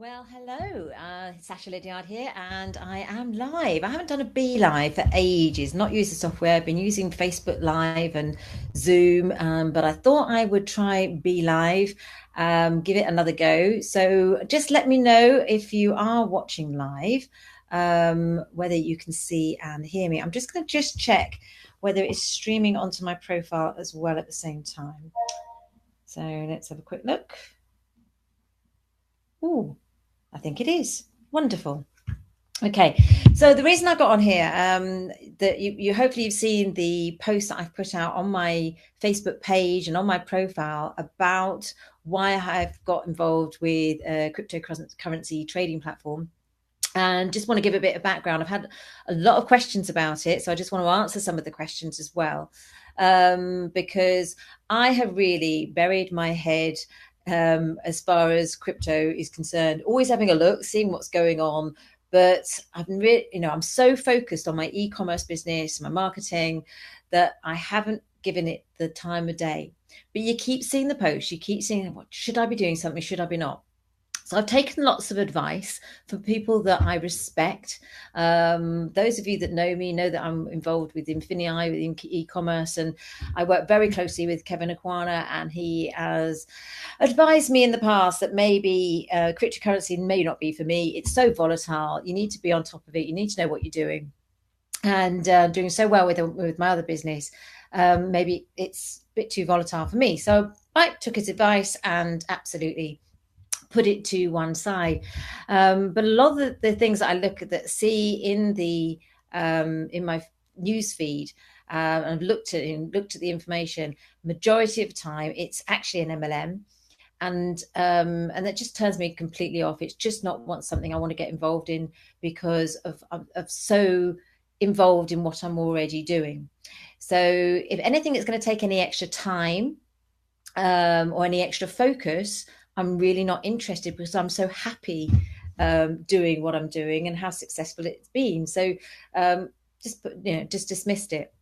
Well, hello, Sasha Lydiard here, and I am live. I haven't done a Be Live for ages, not used the software. I've been using Facebook Live and Zoom, but I thought I would try Be Live, give it another go. So just let me know if you are watching live, whether you can see and hear me. I'm just going to just check whether it's streaming onto my profile as well at the same time. So let's have a quick look. Oh, I think it is. Wonderful. Okay, so the reason I got on here, that you hopefully you've seen the post that I've put out on my Facebook page and on my profile about why I've got involved with a cryptocurrency trading platform. And just want to give a bit of background. I've had a lot of questions about it, so I just want to answer some of the questions as well, because I have really buried my head as far as crypto is concerned, always having a look, seeing what's going on. But I'm so focused on my e-commerce business, my marketing, that I haven't given it the time of day. But you keep seeing the posts, you keep seeing, what should I be doing something? Should I be not? So I've taken lots of advice from people that I respect. Those of you that know me know that I'm involved with Infinii, with e-commerce, and I work very closely with Kevin Aquana, and he has advised me in the past that maybe cryptocurrency may not be for me. It's so volatile. You need to be on top of it. You need to know what you're doing. And doing so well with my other business, maybe it's a bit too volatile for me. So I took his advice and absolutely put it to one side. But a lot of the things that I look at, that see in the in my news feed, and looked at the information, majority of the time it's actually an MLM. And that just turns me completely off. It's just not something I want to get involved in, because of so involved in what I'm already doing. So if anything that's going to take any extra time, or any extra focus, I'm really not interested, because I'm so happy doing what I'm doing and how successful it's been. So just dismissed it.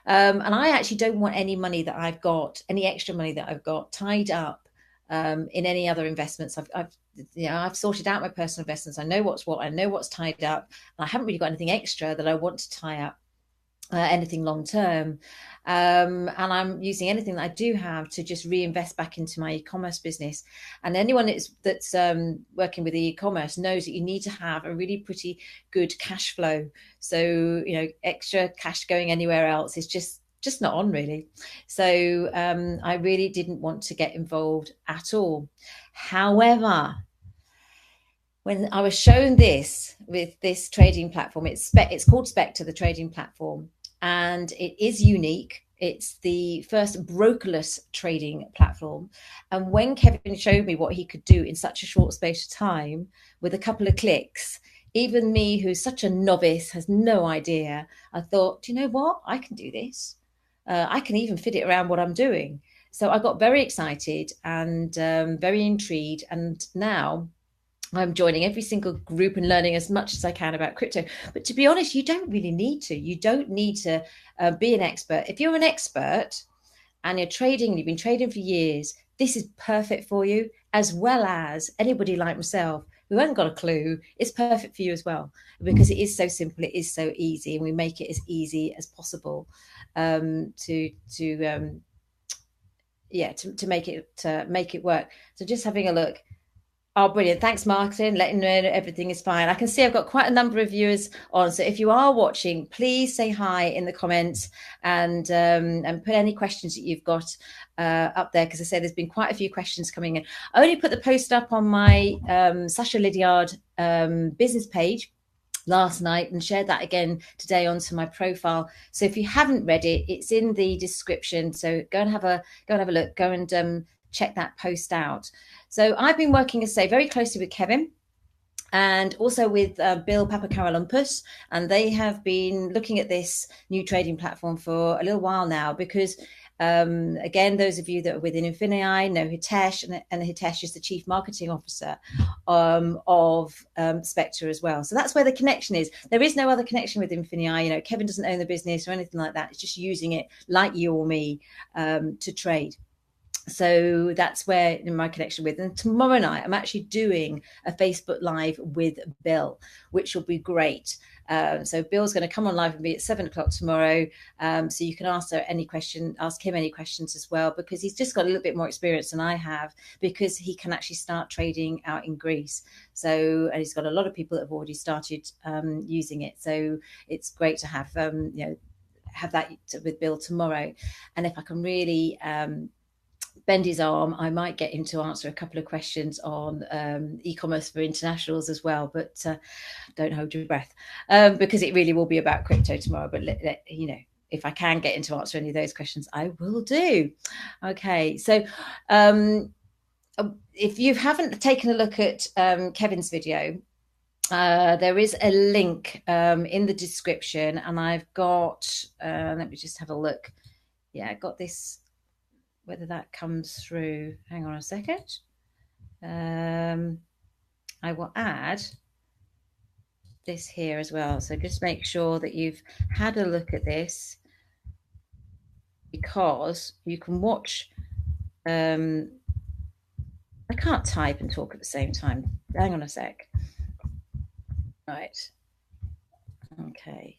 And I actually don't want any money that I've got, any extra money that I've got, tied up in any other investments. I've sorted out my personal investments. I know what's what. I know what's tied up. And I haven't really got anything extra that I want to tie up. Anything long term, and I'm using anything that I do have to just reinvest back into my e-commerce business. And anyone that's working with e-commerce knows that you need to have a really pretty good cash flow. So extra cash going anywhere else is just not on, really. So I really didn't want to get involved at all. However, when I was shown this with this trading platform, it's called Spectre, the trading platform, and it is unique. It's the first brokerless trading platform. And when Kevin showed me what he could do in such a short space of time with a couple of clicks, even me, who's such a novice, has no idea, I thought, do you know what? I can do this. I can even fit it around what I'm doing. So I got very excited and very intrigued. And now I'm joining every single group and learning as much as I can about crypto. But to be honest, you don't really need to. You don't need to be an expert. If you're an expert and you're trading, you've been trading for years, this is perfect for you, as well as anybody like myself who hasn't got a clue. It's perfect for you as well, because it is so simple, it is so easy, and we make it as easy as possible to make it work. So just having a look. Oh, brilliant. Thanks, Martin. Letting know everything is fine. I can see I've got quite a number of viewers on. So if you are watching, please say hi in the comments, and put any questions that you've got up there. Because I say there's been quite a few questions coming in. I only put the post up on my Sasha Lydiard business page last night, and shared that again today onto my profile. So if you haven't read it, it's in the description. So go and have a look. Go and check that post out. So I've been working, as I say, very closely with Kevin, and also with Bill Papakaralampus, and they have been looking at this new trading platform for a little while now, because again, those of you that are within Infinii know Hitesh, and Hitesh is the Chief Marketing Officer of Spectre as well. So that's where the connection is. There is no other connection with Infinii. Kevin doesn't own the business or anything like that. It's just using it like you or me to trade. So that's where in my connection with. And tomorrow night, I'm actually doing a Facebook Live with Bill, which will be great. So Bill's going to come on live with me at 7 o'clock tomorrow. So you can ask him any questions as well, because he's just got a little bit more experience than I have, because he can actually start trading out in Greece. So, and he's got a lot of people that have already started using it. So it's great to have, have that with Bill tomorrow. And if I can really bend his arm, I might get him to answer a couple of questions on e-commerce for internationals as well, but don't hold your breath, because it really will be about crypto tomorrow. But if I can get him to answer any of those questions, I will do. Okay, so if you haven't taken a look at Kevin's video, there is a link in the description, and I've got, let me just have a look. Yeah, I got this, whether that comes through. Hang on a second. I will add this here as well. So just make sure that you've had a look at this, because you can watch. I can't type and talk at the same time. Hang on a sec. Right. Okay.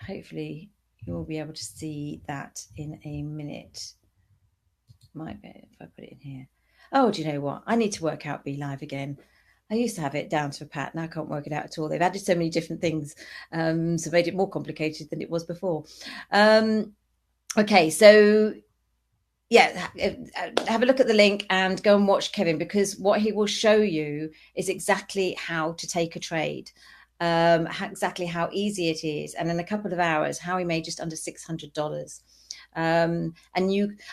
Hopefully you will be able to see that in a minute. Might be if I put it in here. Oh, do you know what? I need to work out Be Live again. I used to have it down to a pat. Now I can't work it out at all. They've added so many different things, so made it more complicated than it was before. Okay, so yeah, have a look at the link and go and watch Kevin, because what he will show you is exactly how to take a trade, exactly how easy it is, and in a couple of hours, how he made just under $600. And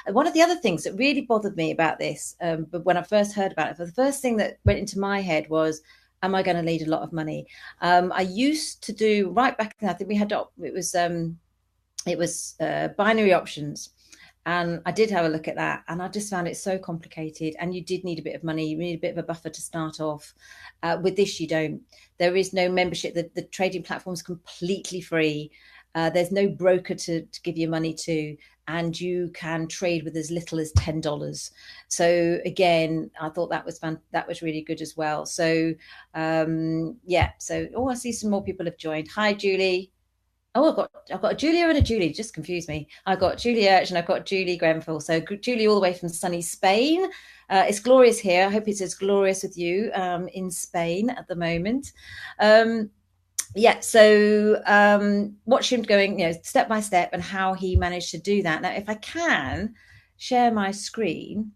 one of the other things that really bothered me about this, but when I first heard about it, the first thing that went into my head was, am I going to need a lot of money? I used to do, right back then, I think we had, it was binary options. And I did have a look at that, and I just found it so complicated. And you did need a bit of money. You need a bit of a buffer to start off. With this, you don't. There is no membership. The trading platform is completely free. There's no broker to give you money to, and you can trade with as little as $10. So again, I thought that was really good as well. So yeah. So I see some more people have joined. Hi, Julie. Oh, I've got a Julia and a Julie. Just confused me. I've got Julie Urch and I've got Julie Grenfell. So Julie, all the way from sunny Spain. It's glorious here. I hope it's as glorious with you in Spain at the moment. Yeah, so watch him going, step by step, and how he managed to do that. Now, if I can share my screen,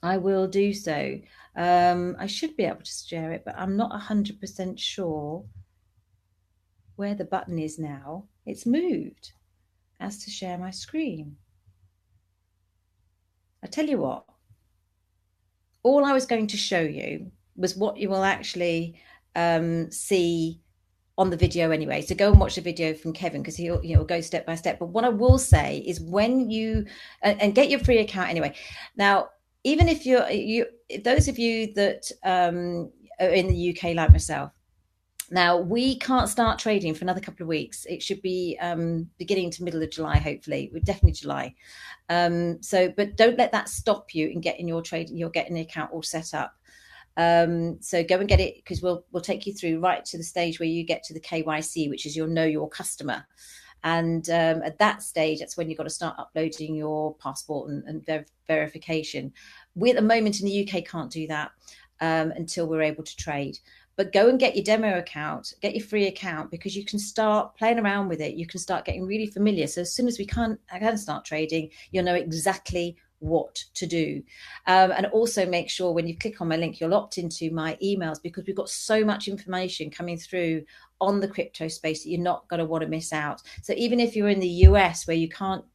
I will do so. I should be able to share it, but I'm not 100% sure where the button is now. It's moved as to share my screen. I tell you what, all I was going to show you was what you will actually see on the video anyway. So go and watch the video from Kevin, because he'll go step by step. But what I will say is, when you and get your free account anyway. Now, even if those of you that are in the UK like myself, now we can't start trading for another couple of weeks. It should be beginning to middle of July, hopefully. We're definitely July. But don't let that stop you in getting your getting the account all set up. So go and get it, because we'll take you through right to the stage where you get to the KYC, which is your know your customer. And at that stage, that's when you've got to start uploading your passport and verification. We at the moment in the UK can't do that until we're able to trade. But go and get your demo account, get your free account, because you can start playing around with it. You can start getting really familiar. So as soon as I can start trading, you'll know exactly what to do. And also make sure when you click on my link, you'll opt into my emails, because we've got so much information coming through on the crypto space that you're not going to want to miss out. So even if you're in the US, where you cannot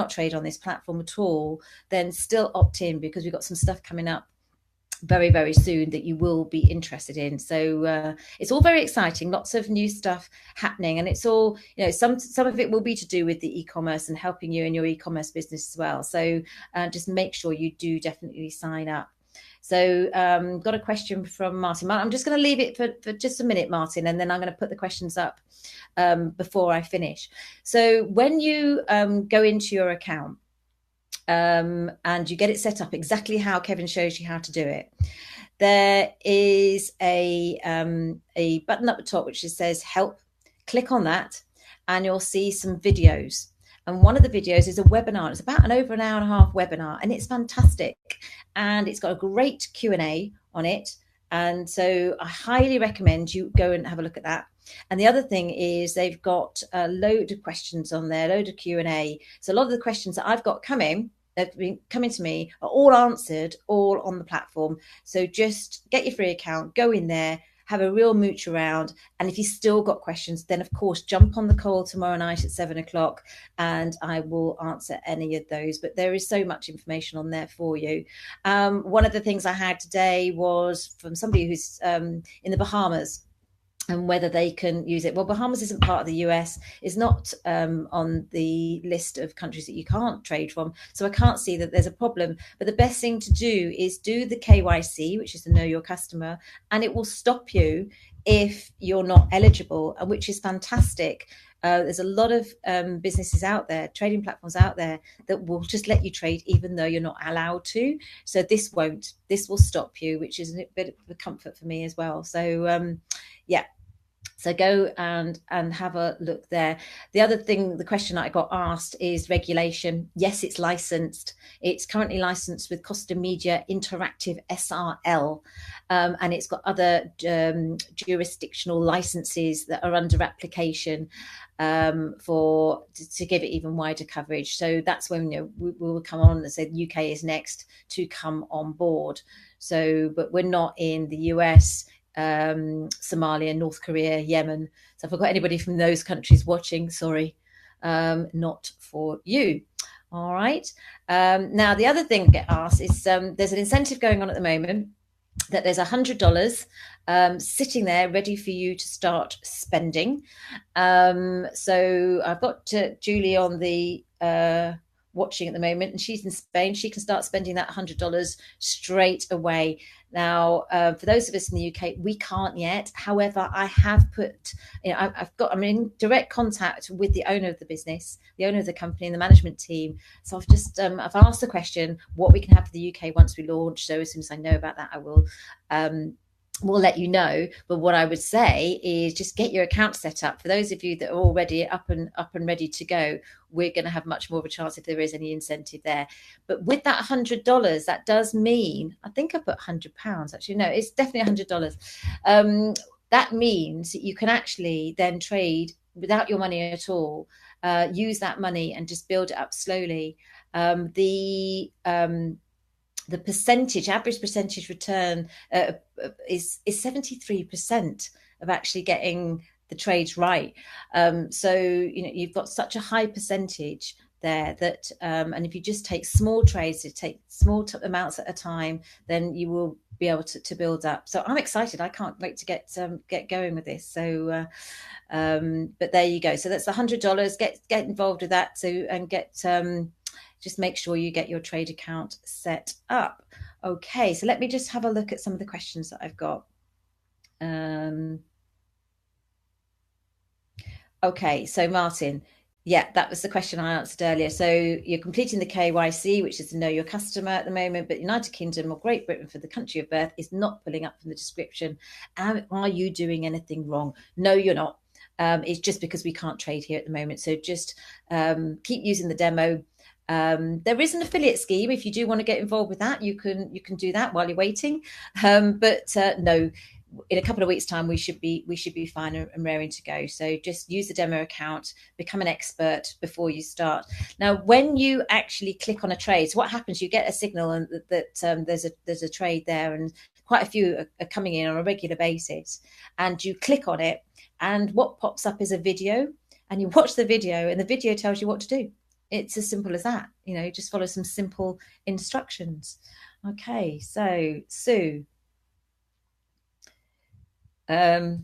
trade on this platform at all, then still opt in, because we've got some stuff coming up very, very soon that you will be interested in. So it's all very exciting, lots of new stuff happening, and it's all, some of it will be to do with the e-commerce and helping you in your e-commerce business as well. So just make sure you do definitely sign up. So got a question from Martin. I'm just going to leave it for just a minute, Martin, and then I'm going to put the questions up before I finish. So when you go into your account, and you get it set up exactly how Kevin shows you how to do it. There is a button up the top which says help. Click on that and you'll see some videos. And one of the videos is a webinar. It's about over an hour and a half webinar, and it's fantastic. And it's got a great Q&A on it. And so I highly recommend you go and have a look at that. And the other thing is they've got a load of questions on there, a load of Q&A. So a lot of the questions that I've got that have been coming to me are all answered, all on the platform. So just get your free account, go in there, have a real mooch around. And if you still got questions, then of course, jump on the call tomorrow night at 7 o'clock and I will answer any of those. But there is so much information on there for you. One of the things I had today was from somebody who's in the Bahamas, and whether they can use it. Well, Bahamas isn't part of the US, is not on the list of countries that you can't trade from. So I can't see that there's a problem. But the best thing to do is do the KYC, which is to know your customer, and it will stop you if you're not eligible, and which is fantastic. There's a lot of businesses out there, trading platforms out there that will just let you trade even though you're not allowed to. So this won't. This will stop you, which is a bit of a comfort for me as well. So yeah. So go and have a look there. The other thing, the question that I got asked is regulation. Yes, it's licensed. It's currently licensed with Costa Media Interactive SRL, and it's got other jurisdictional licenses that are under application to give it even wider coverage. So that's when we will come on and say the UK is next to come on board. So, but we're not in the US, Somalia, North Korea, Yemen. So if I've got anybody from those countries watching, sorry, not for you. All right. Now, the other thing I get asked is there's an incentive going on at the moment that there's $100 sitting there ready for you to start spending. So I've got Julie on the watching at the moment, and she's in Spain. She can start spending that $100 straight away. Now, for those of us in the UK, we can't yet. However, I have put, I'm in direct contact with the owner of the business, the owner of the company, and the management team. So I've just, I've asked the question what we can have for the UK once we launch. So as soon as I know about that, I will, we'll let you know. But what I would say is just get your account set up. For those of you that are already up and ready to go, we're going to have much more of a chance if there is any incentive there. But with that $100, that does mean, I think I put £100 actually. No, it's definitely $100. That means that you can actually then trade without your money at all. Use that money and just build it up slowly. The average percentage return is 73% of actually getting the trades right. So you've got such a high percentage there that, and if you just take small trades, to take small amounts at a time, then you will be able to build up. So I'm excited. I can't wait to get going with this. So, but there you go. So that's $100. Get involved with that. So and get. Just make sure you get your trade account set up. Okay, so let me just have a look at some of the questions that I've got. Okay, so Martin, yeah, that was the question I answered earlier. So you're completing the KYC, which is to know your customer at the moment, but United Kingdom or Great Britain for the country of birth is not pulling up from the description. Are you doing anything wrong? No, you're not. It's just because we can't trade here at the moment. So just keep using the demo. There is an affiliate scheme. If you do want to get involved with that, you can do that while you're waiting. But no, in a couple of weeks' time, we should be fine and raring to go. So just use the demo account, become an expert before you start. Now, when you actually click on a trade, so what happens? You get a signal and that there's a trade there, and quite a few are coming in on a regular basis. And you click on it, and what pops up is a video, and you watch the video, and the video tells you what to do. It's as simple as that. Just follow some simple instructions. Okay, so Sue. So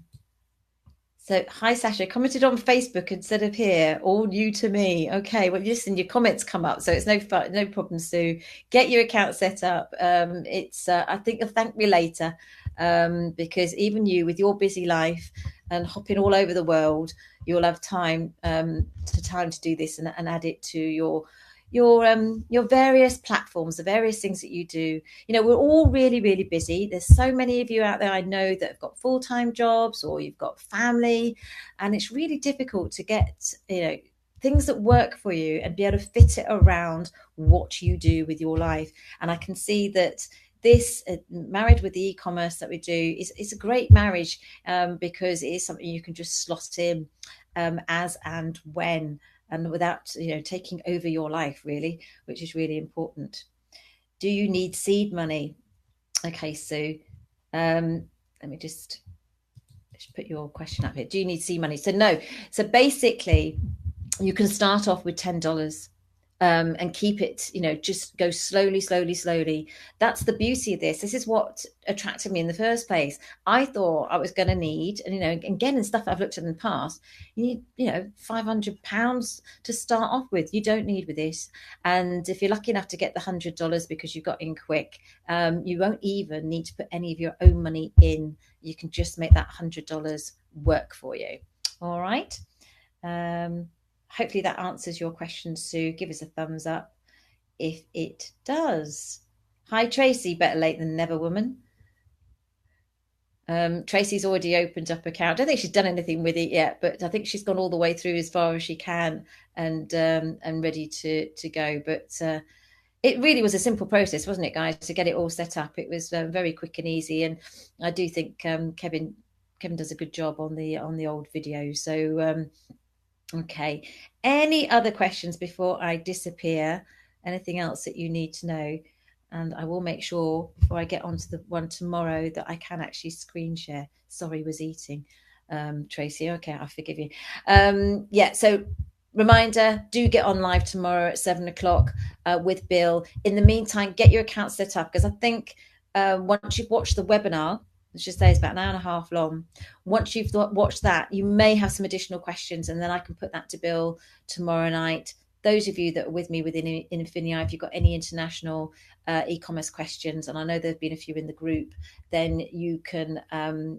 hi Sasha, commented on Facebook instead of here, all new to me. Okay, well listen, your comments come up, so it's no problem, Sue. Get your account set up. I think you'll thank me later, because even you with your busy life and hopping all over the world, you'll have time to do this and add it to your your various platforms, the various things that you do. You know, we're all really, really busy. There's so many of you out there I know that have got full-time jobs, or you've got family, and it's really difficult to get, you know, things that work for you and be able to fit it around what you do with your life. And I can see that this married with the e-commerce that we do is a great marriage, because it is something you can just slot in as and when, and without, you know, taking over your life, really, which is really important. Do you need seed money? Okay, Sue. Let me just put your question up here. Do you need seed money? So no. So basically, you can start off with $10. And keep it, you know, just go slowly, slowly, slowly. That's the beauty of this. This is what attracted me in the first place. I thought I was going to need, and, you know, again, in stuff I've looked at in the past, you need, you know, £500 to start off with. You don't need with this. And if you're lucky enough to get the $100 because you got in quick, you won't even need to put any of your own money in. You can just make that $100 work for you. All right. Hopefully that answers your question, Sue. Give us a thumbs up if it does. Hi, Tracy. Better late than never, woman. Tracy's already opened up account. I don't think she's done anything with it yet, but I think she's gone all the way through as far as she can, and ready to go. But it really was a simple process, wasn't it, guys, to get it all set up? It was very quick and easy, and I do think Kevin does a good job on the old video. So okay. Any other questions before I disappear? Anything else that you need to know? And I will make sure before I get onto the one tomorrow that I can actually screen share. Sorry, was eating, Tracy. Okay, I forgive you. Yeah, so reminder, do get on live tomorrow at 7 o'clock with Bill. In the meantime, get your account set up, because I think once you've watched the webinar, let's just say it's about an hour and a half long. Once you've watched that, you may have some additional questions, and then I can put that to Bill tomorrow night. Those of you that are with me within Infinia, if you've got any international e-commerce questions, and I know there have been a few in the group, then you can,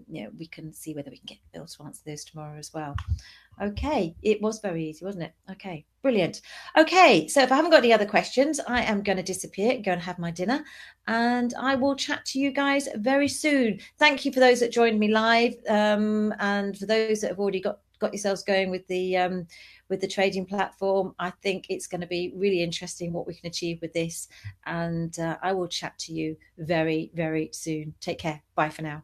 you know, we can see whether we can get Bill to answer those tomorrow as well. Okay, it was very easy, wasn't it? Okay, brilliant. Okay, so if I haven't got any other questions, I am going to disappear, go and have my dinner, and I will chat to you guys very soon. Thank you for those that joined me live, and for those that have already got yourselves going with the trading platform. I think it's going to be really interesting what we can achieve with this, and I will chat to you very, very soon. Take care. Bye for now.